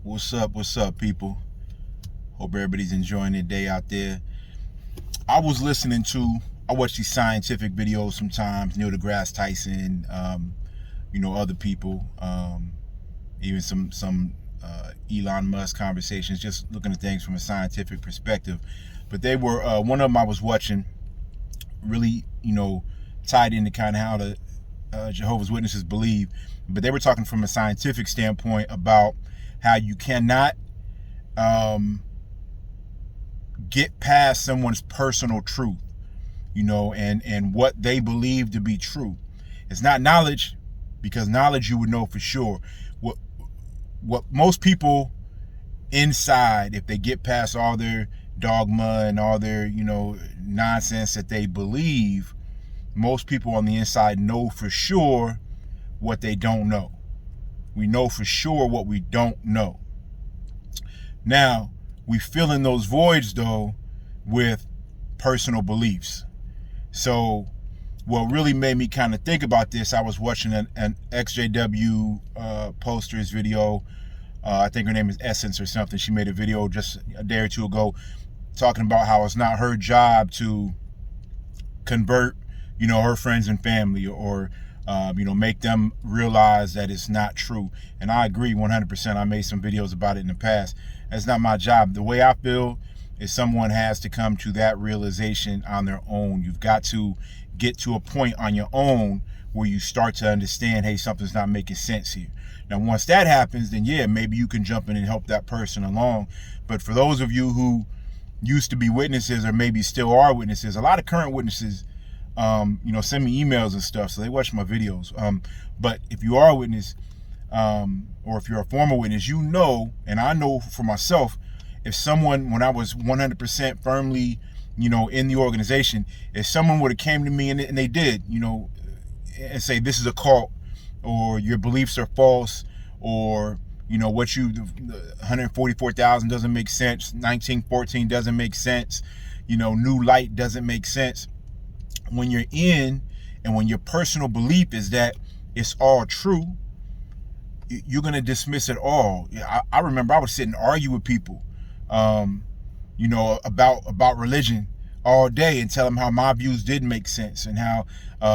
What's up, people? Hope everybody's enjoying their day out there. I watch these scientific videos sometimes, Neil Degrass Tyson, other people, even some Elon Musk conversations, just looking at things from a scientific perspective. But they were, one of them I was watching really, tied into kind of how the Jehovah's Witnesses believe, but they were talking from a scientific standpoint about how you cannot get past someone's personal truth, and what they believe to be true. It's not knowledge, because knowledge you would know for sure. What most people inside, if they get past all their dogma and all their nonsense that they believe, most people on the inside know for sure what they don't know. We know for sure what we don't know. Now, we fill in those voids, though, with personal beliefs. So what really made me kind of think about this, I was watching an XJW poster's video. I think her name is Essence or something. She made a video just a day or two ago talking about how it's not her job to convert, her friends and family, or make them realize that it's not true. And I agree 100%. I made some videos about it in the past. That's not my job. The way I feel is someone has to come to that realization on their own. You've got to get to a point on your own where you start to understand, hey, something's not making sense here. Now, once that happens, then yeah, maybe you can jump in and help that person along. But for those of you who used to be witnesses, or maybe still are witnesses, a lot of current witnesses, send me emails and stuff, so they watch my videos. But if you are a witness, or if you're a former witness, and I know for myself, if someone, when I was 100% firmly, in the organization, if someone would have came to me and they did, and say, this is a cult, or your beliefs are false, or, the 144,000 doesn't make sense, 1914 doesn't make sense, new light doesn't make sense. When you're in, and when your personal belief is that it's all true, you're going to dismiss it all. I remember I would sit and argue with people, about religion all day, and tell them how my views did make sense, and how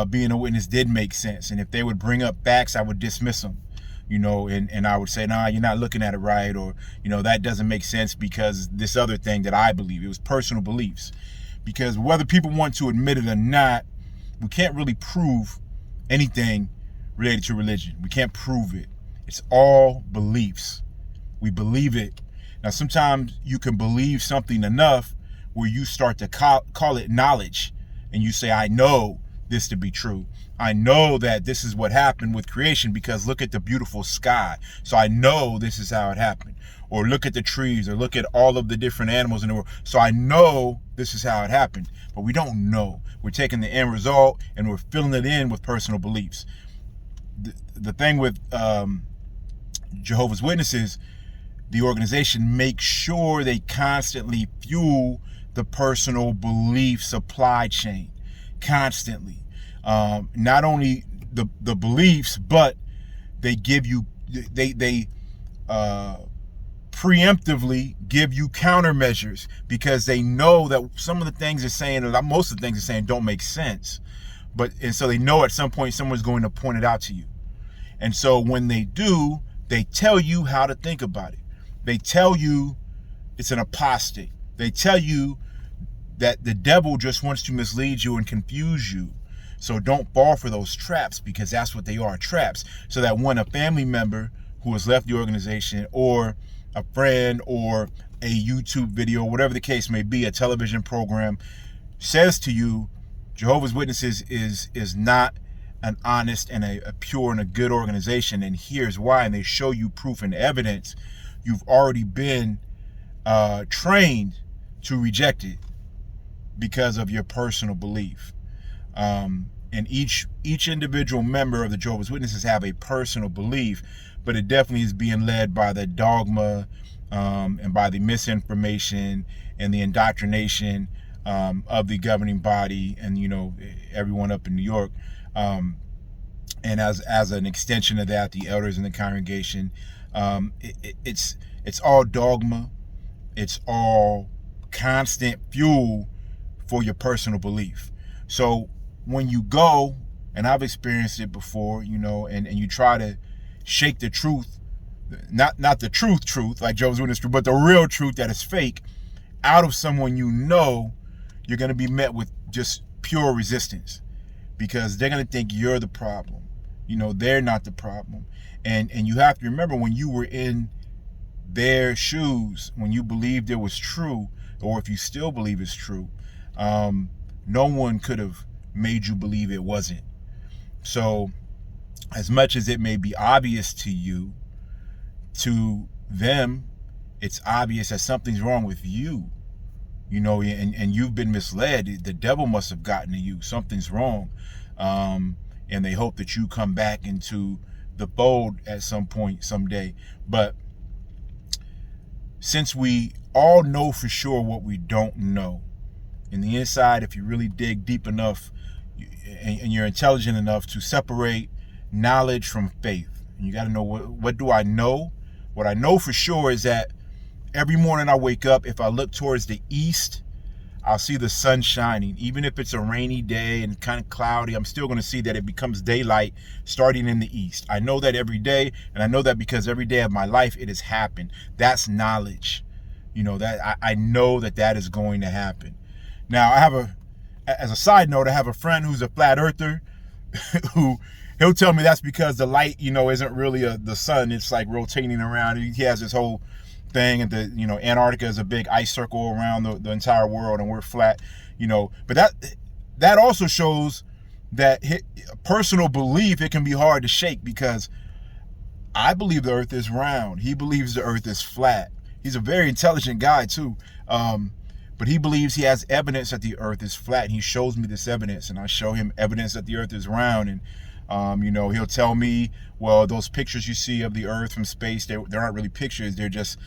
being a witness did make sense. And if they would bring up facts, I would dismiss them, and I would say, nah, you're not looking at it right, or, that doesn't make sense because this other thing that I believe. It was personal beliefs. Because whether people want to admit it or not, we can't really prove anything related to religion. We can't prove it. It's all beliefs. We believe it. Now, sometimes you can believe something enough where you start to call it knowledge, and you say, I know this to be true. I know that this is what happened with creation because look at the beautiful sky. So I know this is how it happened. Or look at the trees, or look at all of the different animals in the world. So I know this is how it happened. But we don't know. We're taking the end result and we're filling it in with personal beliefs. The thing with Jehovah's Witnesses, the organization makes sure they constantly fuel the personal belief supply chain. Constantly. Not only the beliefs, but they give you, they preemptively give you countermeasures, because they know that some of the things they're saying, most of the things they're saying don't make sense. And so they know at some point someone's going to point it out to you. And so when they do, they tell you how to think about it. They tell you it's an apostate. They tell you that the devil just wants to mislead you and confuse you. So don't fall for those traps, because that's what they are, traps. So that when a family member who has left the organization, or a friend, or a YouTube video, whatever the case may be, a television program, says to you, Jehovah's Witnesses is not an honest and a pure and a good organization, and here's why, and they show you proof and evidence, you've already been trained to reject it because of your personal belief. And each individual member of the Jehovah's Witnesses have a personal belief, but it definitely is being led by the dogma, and by the misinformation and the indoctrination of the governing body, and everyone up in New York. And as an extension of that, the elders in the congregation. It's It's all dogma. It's all constant fuel for your personal belief. So when you go, and I've experienced it before, and you try to shake the truth, not the truth, like Jehovah's Witness truth, but the real truth that is fake, out of someone, you're going to be met with just pure resistance, because they're going to think you're the problem. They're not the problem. And you have to remember, when you were in their shoes, when you believed it was true, or if you still believe it's true, no one could have made you believe it wasn't. So as much as it may be obvious to you, to them, it's obvious that something's wrong with you, and you've been misled. The devil must have gotten to you. Something's wrong. And they hope that you come back into the fold at some point, someday. But since we all know for sure what we don't know, in the inside, if you really dig deep enough and you're intelligent enough to separate knowledge from faith, and you got to know, what do I know? What I know for sure is that every morning I wake up, if I look towards the east, I'll see the sun shining. Even if it's a rainy day and kind of cloudy, I'm still going to see that it becomes daylight starting in the east. I know that every day, and I know that because every day of my life it has happened. That's knowledge. That I know that is going to happen. Now, as a side note, I have a friend who's a flat earther who he'll tell me that's because the light, isn't really the sun. It's like rotating around. He has this whole thing, and Antarctica is a big ice circle around the entire world, and we're flat. But that also shows that personal belief, it can be hard to shake, because I believe the earth is round. He believes the earth is flat. He's a very intelligent guy too. But he believes he has evidence that the earth is flat, and he shows me this evidence, and I show him evidence that the earth is round. And he'll tell me, well, those pictures you see of the earth from space, they aren't really pictures. They're just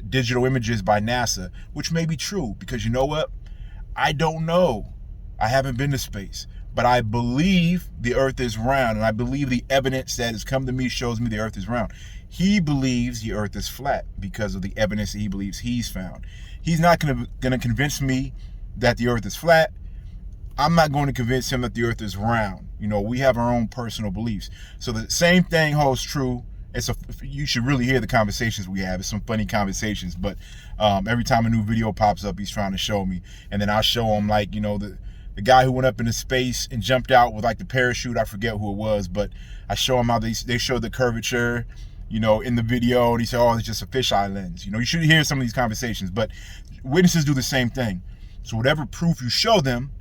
digital images by NASA, which may be true, because you know what? I don't know. I haven't been to space, but I believe the earth is round, and I believe the evidence that has come to me shows me the earth is round. He believes the earth is flat because of the evidence that he believes he's found. He's not going to convince me that the earth is flat. I'm not going to convince him that the earth is round. We have our own personal beliefs. So the same thing holds true. You should really hear the conversations we have. It's some funny conversations, but every time a new video pops up, he's trying to show me. And then I'll show him, like, the guy who went up into space and jumped out with like the parachute. I forget who it was, but I show him how they showed the curvature, in the video, and he said, oh, it's just a fisheye lens. You should hear some of these conversations, but witnesses do the same thing. So whatever proof you show them,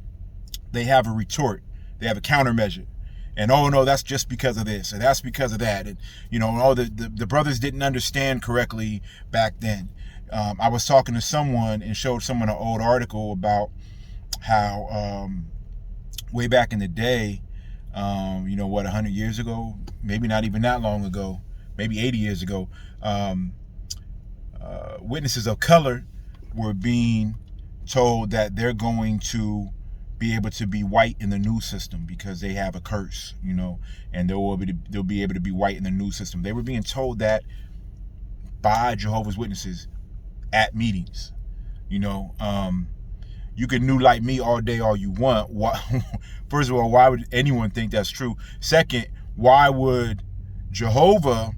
they have a retort. They have a countermeasure. And, oh, no, that's just because of this, and that's because of that. And, the brothers didn't understand correctly back then. I was talking to someone and showed someone an old article about how way back in the day, 100 years ago, maybe not even that long ago, maybe 80 years ago, witnesses of color were being told that they're going to be able to be white in the new system because they have a curse, and they'll be able to be white in the new system. They were being told that by Jehovah's Witnesses at meetings. You can new light me all day, all you want. First of all, why would anyone think that's true? Second, why would Jehovah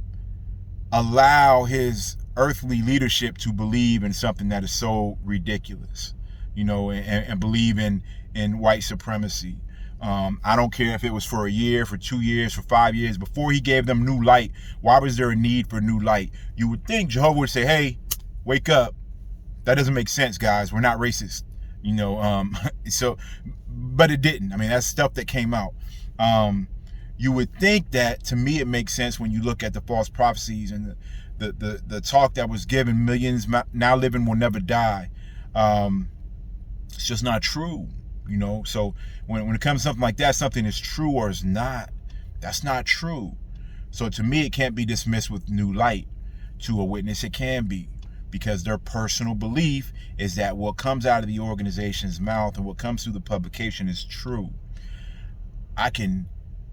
allow his earthly leadership to believe in something that is so ridiculous, and believe in white supremacy? I don't care if it was for a year, for 2 years, for 5 years. Before he gave them new light, why was there a need for new light? You would think Jehovah would say, hey, wake up. That doesn't make sense, guys. We're not racist. But it didn't. I mean, that's stuff that came out. You would think that, to me, it makes sense when you look at the false prophecies and the talk that was given, millions now living will never die. It's just not true, So when it comes to something like that, something is true or is not. That's not true. So to me, it can't be dismissed with new light. To a witness, it can be, because their personal belief is that what comes out of the organization's mouth and what comes through the publication is true. I can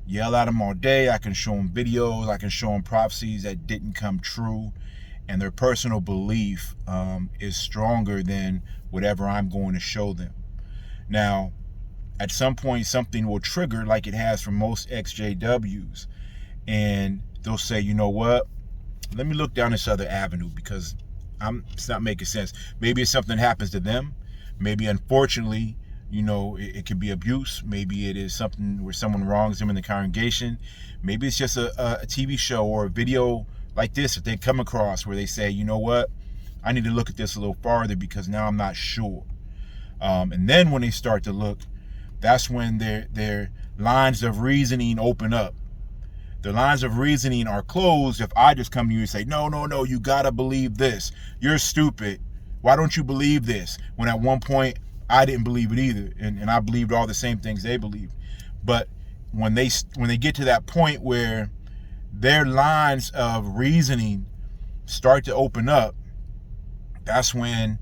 yell at them all day. I can show them videos. I can show them prophecies that didn't come true. And their personal belief is stronger than whatever I'm going to show them. Now, at some point, something will trigger like it has for most XJWs. And they'll say, you know what? Let me look down this other avenue because it's not making sense. Maybe it's something happens to them. Maybe, unfortunately, it could be abuse. Maybe it is something where someone wrongs them in the congregation. Maybe it's just a TV show or a video like this that they come across where they say, you know what, I need to look at this a little farther because now I'm not sure. And then when they start to look, that's when their lines of reasoning open up. The lines of reasoning are closed if I just come to you and say, no, you gotta believe this. You're stupid. Why don't you believe this? When at one point, I didn't believe it either. And I believed all the same things they believed. But when they get to that point where their lines of reasoning start to open up, that's when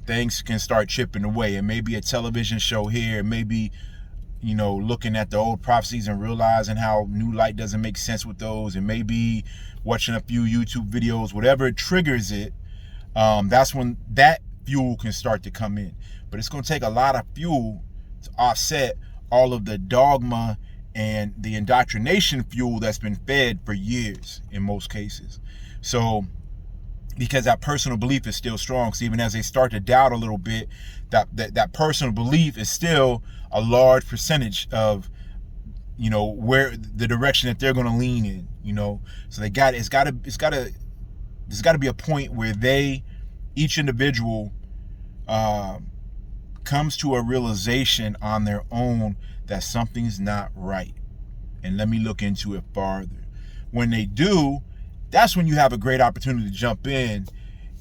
things can start chipping away. It may be a television show here. It may be, looking at the old prophecies and realizing how new light doesn't make sense with those. It may be watching a few YouTube videos, whatever triggers it. That's when that fuel can start to come in. But it's going to take a lot of fuel to offset all of the dogma and the indoctrination fuel that's been fed for years in most cases. So, because that personal belief is still strong. So even as they start to doubt a little bit, that personal belief is still a large percentage of, where the direction that they're going to lean in. So there's got to be a point where each individual comes to a realization on their own that something's not right. And let me look into it farther. When they do, that's when you have a great opportunity to jump in,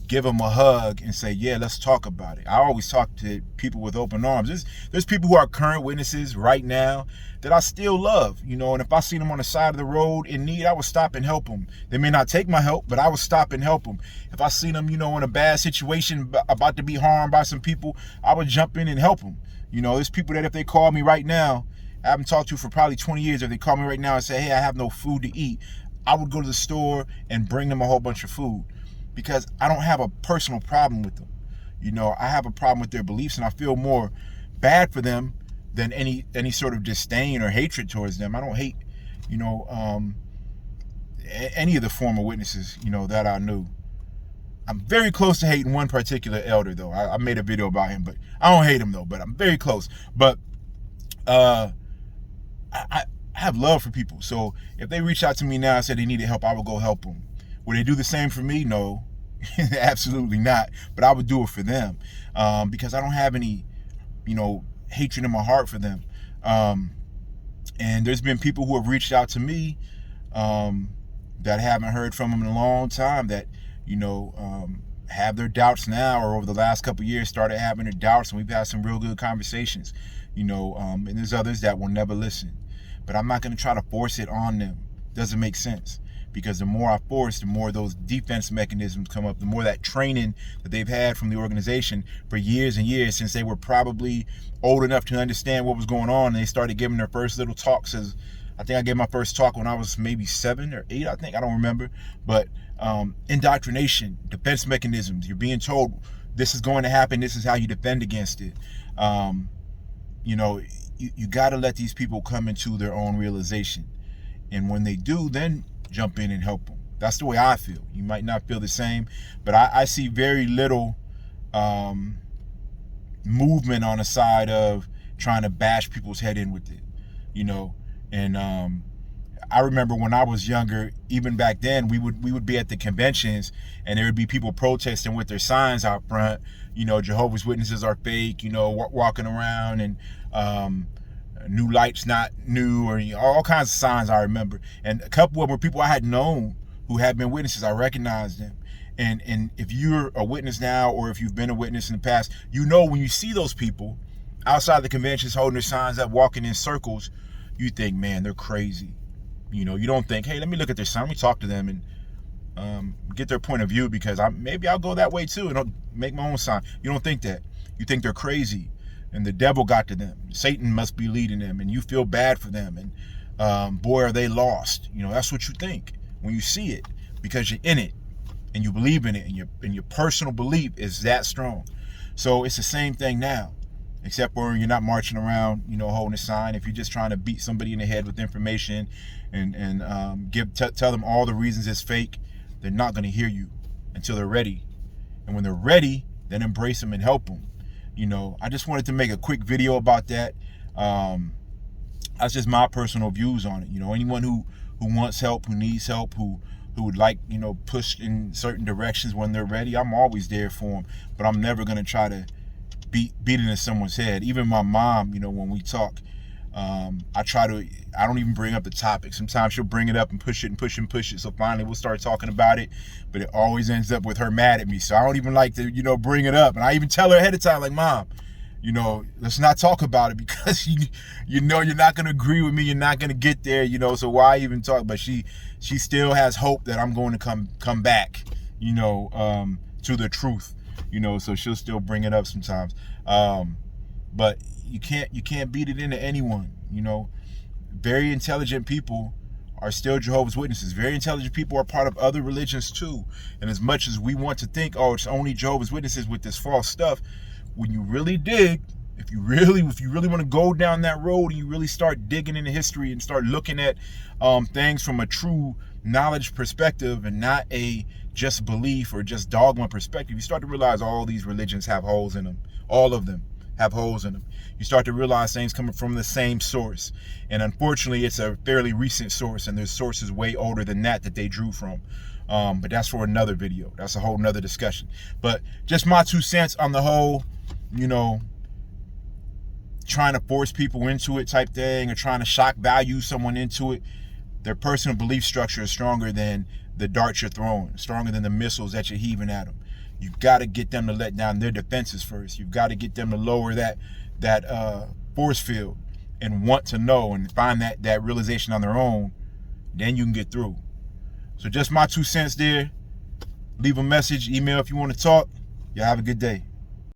give them a hug and say, yeah, let's talk about it. I always talk to people with open arms. There's people who are current witnesses right now that I still love, and if I see them on the side of the road in need, I would stop and help them. They may not take my help, but I would stop and help them. If I see them, in a bad situation, about to be harmed by some people, I would jump in and help them. There's people that if they call me right now, I haven't talked to for probably 20 years, if they call me right now and say, hey, I have no food to eat, I would go to the store and bring them a whole bunch of food because I don't have a personal problem with them. I have a problem with their beliefs, and I feel more bad for them than any sort of disdain or hatred towards them. I don't hate, any of the former witnesses, that I knew. I'm very close to hating one particular elder, though. I made a video about him, but I don't hate him, though, but I'm very close. But I have love for people. So if they reach out to me now and said they needed help, I would go help them. Would they do the same for me? No, absolutely not. But I would do it for them because I don't have any, hatred in my heart for them. And there's been people who have reached out to me that haven't heard from them in a long time that, have their doubts now, or over the last couple of years started having their doubts, and we've had some real good conversations, and there's others that will never listen. But I'm not going to try to force it on them. Doesn't make sense, because the more I force, the more those defense mechanisms come up, the more that training that they've had from the organization for years and years, since they were probably old enough to understand what was going on, and they started giving their first little talks. I think I gave my first talk when I was maybe 7 or 8, I don't remember. But indoctrination, defense mechanisms, you're being told this is going to happen, this is how you defend against it. You got to let these people come into their own realization. And when they do, then jump in and help them. That's the way I feel. You might not feel the same, but I see very little movement on the side of trying to bash people's head in with it, And I remember when I was younger, even back then, we would be at the conventions, and there would be people protesting with their signs out front. Jehovah's Witnesses are fake. Walking around, and new light's not new, or all kinds of signs I remember. And a couple of them were people I had known who had been witnesses. I recognized them. And if you're a witness now, or if you've been a witness in the past, when you see those people outside the conventions holding their signs up, walking in circles, you think, man, they're crazy. You don't think, hey, let me look at their sign, let me talk to them and get their point of view, because maybe I'll go that way too and I'll make my own sign. You don't think that. You think they're crazy and the devil got to them. Satan must be leading them, and you feel bad for them. boy, are they lost. You know, that's what you think when you see it, because you're in it and you believe in it, and your personal belief is that strong. So it's the same thing now, except for you're not marching around, you know, holding a sign. If you're just trying to beat somebody in the head with information and tell them all the reasons it's fake, they're not going to hear you until they're ready. And when they're ready, then embrace them and help them. You know, I just wanted to make a quick video about that. That's just my personal views on it. You know, anyone who wants help, who needs help, who would like, you know, pushed in certain directions when they're ready, I'm always there for them. But I'm never going to try to beat it in someone's head. Even my mom, you know, when we talk, I don't even bring up the topic. Sometimes she'll bring it up and push it. So finally we'll start talking about it, but it always ends up with her mad at me. So I don't even like to, you know, bring it up. And I even tell her ahead of time, like, Mom, you know, let's not talk about it, because you know you're not going to agree with me. You're not going to get there, you know, so why even talk? But she still has hope that I'm going to come back, you know, to the truth, you know, so she'll still bring it up sometimes. But you can't beat it into anyone, you know. Very intelligent people are still Jehovah's Witnesses. Very intelligent people are part of other religions too. And as much as we want to think, oh, it's only Jehovah's Witnesses with this false stuff, when you really dig, if you really want to go down that road and you really start digging into history and start looking at things from a true knowledge perspective and not a just belief or just dogma perspective, you start to realize all these religions have holes in them. All of them have holes in them. You start to realize things coming from the same source. And unfortunately, it's a fairly recent source, and there's sources way older than that they drew from. But that's for another video. That's a whole nother discussion. But just my 2 cents on the whole, you know, trying to force people into it type thing, or trying to shock value someone into it. Their personal belief structure is stronger than the darts you're throwing, stronger than the missiles that you're heaving at them. You've got to get them to let down their defenses first. You've got to get them to lower that force field and want to know and find that realization on their own. Then you can get through. So just my 2 cents there. Leave a message, email if you want to talk. Y'all have a good day.